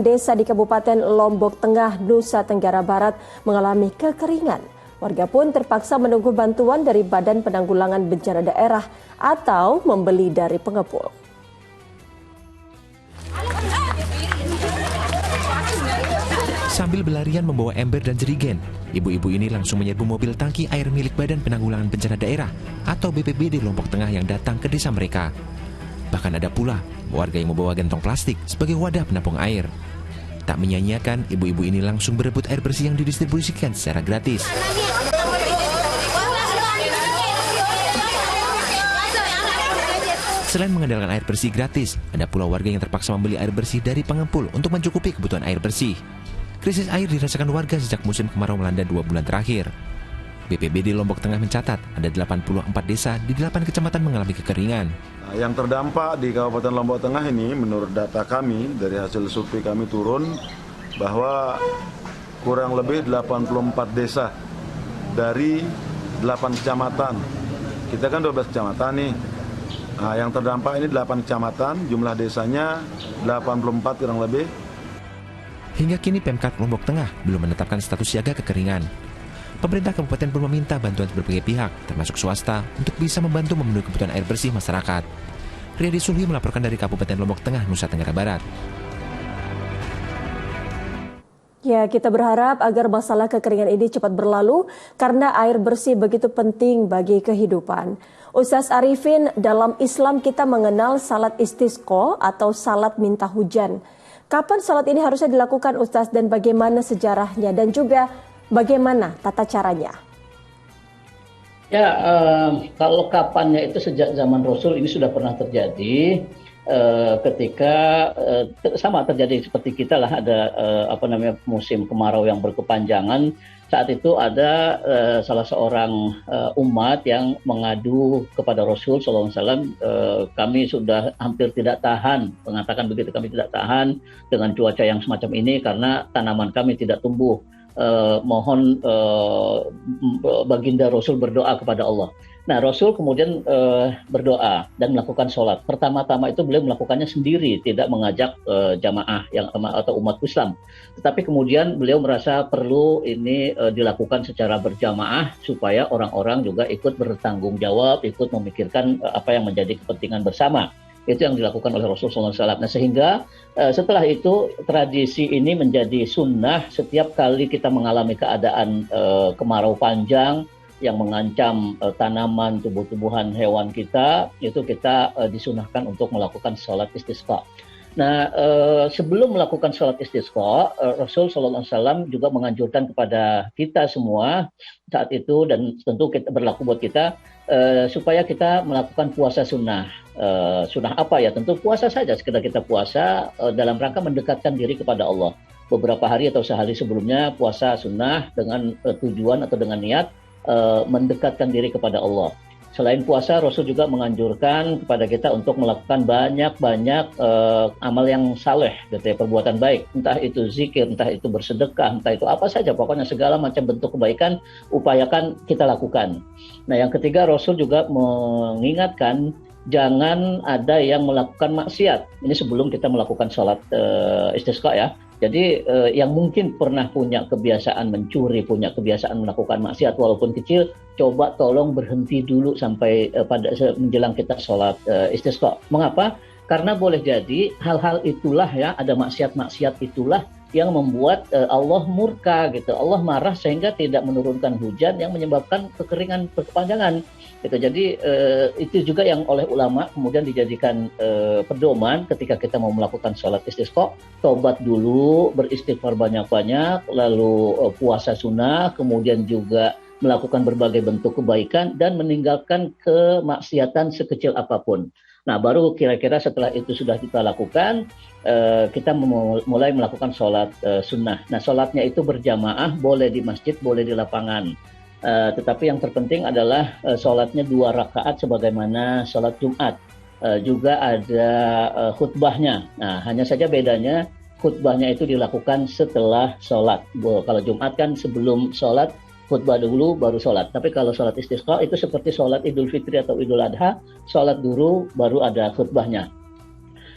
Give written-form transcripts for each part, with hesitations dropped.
Desa di Kabupaten Lombok Tengah, Nusa Tenggara Barat mengalami kekeringan. Warga pun terpaksa menunggu bantuan dari Badan Penanggulangan Bencana Daerah atau membeli dari pengepul. Sambil berlarian membawa ember dan jerigen, ibu-ibu ini langsung menyerbu mobil tangki air milik Badan Penanggulangan Bencana Daerah atau BPBD Lombok Tengah yang datang ke desa mereka. Bahkan ada pula warga yang membawa gantong plastik sebagai wadah penampung air. Tak menyia-nyiakan, ibu-ibu ini langsung berebut air bersih yang didistribusikan secara gratis. Selain mengandalkan air bersih gratis, ada pula warga yang terpaksa membeli air bersih dari pengepul untuk mencukupi kebutuhan air bersih. Krisis air dirasakan warga sejak musim kemarau melanda 2 bulan terakhir. BPBD Lombok Tengah mencatat ada 84 desa di 8 kecamatan mengalami kekeringan. Yang terdampak di Kabupaten Lombok Tengah ini, menurut data kami, dari hasil survei kami turun, bahwa kurang lebih 84 desa dari 8 kecamatan. Kita kan 12 kecamatan nih. Nah, yang terdampak ini 8 kecamatan, jumlah desanya 84 kurang lebih. Hingga kini Pemkab Lombok Tengah belum menetapkan status siaga kekeringan. Pemerintah kabupaten pun meminta bantuan berbagai pihak, termasuk swasta, untuk bisa membantu memenuhi kebutuhan air bersih masyarakat. Riyadi Sulhi melaporkan dari Kabupaten Lombok Tengah, Nusa Tenggara Barat. Ya, kita berharap agar masalah kekeringan ini cepat berlalu karena air bersih begitu penting bagi kehidupan. Ustaz Arifin, dalam Islam kita mengenal salat istisqa atau salat minta hujan. Kapan salat ini harusnya dilakukan, Ustaz, dan bagaimana sejarahnya dan juga bagaimana tata caranya? Ya, kalau kapannya itu sejak zaman Rasul ini sudah pernah terjadi. Ketika sama terjadi seperti kita lah, ada musim kemarau yang berkepanjangan. Saat itu ada salah seorang umat yang mengadu kepada Rasul SAW, kami sudah hampir tidak tahan, mengatakan begitu, kami tidak tahan dengan cuaca yang semacam ini karena tanaman kami tidak tumbuh. Mohon baginda Rasul berdoa kepada Allah. Nah, Rasul kemudian berdoa dan melakukan sholat. Pertama-tama itu beliau melakukannya sendiri, tidak mengajak jamaah atau umat Islam. Tetapi kemudian beliau merasa perlu ini dilakukan secara berjamaah supaya orang-orang juga ikut bertanggung jawab, ikut memikirkan apa yang menjadi kepentingan bersama. Itu yang dilakukan oleh Rasulullah SAW. Nah, sehingga setelah itu tradisi ini menjadi sunnah setiap kali kita mengalami keadaan kemarau panjang yang mengancam tanaman, tumbuh-tumbuhan, hewan kita, itu kita disunahkan untuk melakukan sholat istisqa. Nah, sebelum melakukan sholat istisqa, Rasul SAW juga menganjurkan kepada kita semua saat itu, dan tentu berlaku buat kita, supaya kita melakukan puasa sunnah. Sunnah apa ya? Tentu puasa saja, sekedar kita puasa dalam rangka mendekatkan diri kepada Allah. Beberapa hari atau sehari sebelumnya puasa sunnah dengan tujuan atau dengan niat mendekatkan diri kepada Allah. Selain puasa, Rasul juga menganjurkan kepada kita untuk melakukan banyak-banyak amal yang saleh, gitu ya, perbuatan baik. Entah itu zikir, entah itu bersedekah, entah itu apa saja, pokoknya segala macam bentuk kebaikan upayakan kita lakukan. Nah, yang ketiga, Rasul juga mengingatkan jangan ada yang melakukan maksiat. Ini sebelum kita melakukan sholat istisqa ya. Jadi yang mungkin pernah punya kebiasaan mencuri, punya kebiasaan melakukan maksiat walaupun kecil, coba tolong berhenti dulu sampai pada menjelang kita sholat istisqa. Mengapa? Karena boleh jadi hal-hal itulah ya, ada maksiat-maksiat itulah yang membuat Allah murka gitu. Allah marah sehingga tidak menurunkan hujan yang menyebabkan kekeringan berkepanjangan. Gitu. Jadi itu juga yang oleh ulama kemudian dijadikan pedoman ketika kita mau melakukan sholat istisqa. Tobat dulu, beristighfar banyak-banyak, lalu puasa sunnah, kemudian juga melakukan berbagai bentuk kebaikan dan meninggalkan kemaksiatan sekecil apapun. Nah, baru kira-kira setelah itu sudah kita lakukan, kita mulai melakukan sholat sunnah. Nah, sholatnya itu berjamaah, boleh di masjid, boleh di lapangan. Tetapi yang terpenting adalah sholatnya 2 rakaat sebagaimana sholat Jumat. Juga ada khutbahnya. Nah, hanya saja bedanya khutbahnya itu dilakukan setelah sholat. Kalau Jumat kan sebelum sholat, khutbah dulu baru sholat. Tapi kalau sholat istisqa itu seperti sholat Idul Fitri atau Idul Adha, sholat dulu baru ada khutbahnya.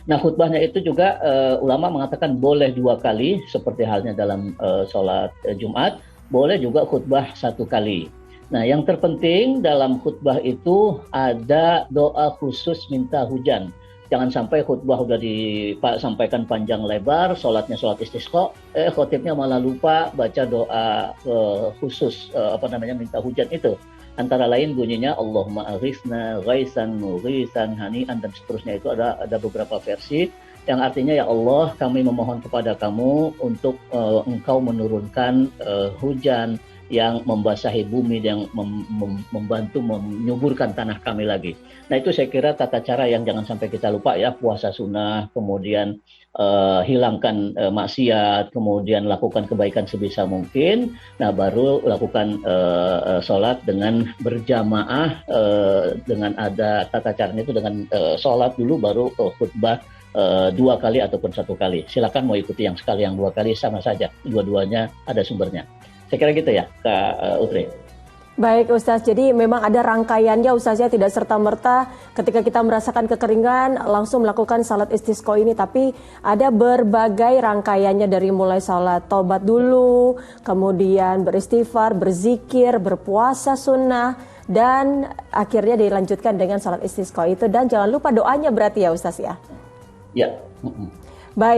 Nah, khutbahnya itu juga ulama mengatakan boleh 2 kali, seperti halnya dalam sholat Jumat, boleh juga khutbah 1 kali. Nah, yang terpenting dalam khutbah itu ada doa khusus minta hujan. Jangan sampai khutbah udah disampaikan panjang lebar, sholatnya sholat istisqa, khotibnya malah lupa baca doa khusus minta hujan itu. Antara lain bunyinya Allahumma aghithna ghaisan mughisan hani'an dan seterusnya. Itu ada beberapa versi yang artinya, ya Allah, kami memohon kepada kamu untuk engkau menurunkan hujan yang membasahi bumi, yang membantu menyuburkan tanah kami lagi. Nah, itu saya kira tata cara yang jangan sampai kita lupa ya. Puasa sunnah, kemudian hilangkan maksiat, kemudian lakukan kebaikan sebisa mungkin. Nah, baru lakukan sholat dengan berjamaah, dengan ada tata caranya itu dengan sholat dulu, baru khutbah 2 kali ataupun 1 kali. Silakan mau ikuti yang sekali, yang 2 kali sama saja. Dua-duanya ada sumbernya. Saya kira gitu ya, Kak Utri. Baik Ustaz, jadi memang ada rangkaiannya Ustaz ya, tidak serta-merta ketika kita merasakan kekeringan langsung melakukan salat istisqa ini, tapi ada berbagai rangkaiannya dari mulai salat taubat dulu, kemudian beristighfar, berzikir, berpuasa sunnah, dan akhirnya dilanjutkan dengan salat istisqa itu. Dan jangan lupa doanya berarti ya Ustaz ya? Ya.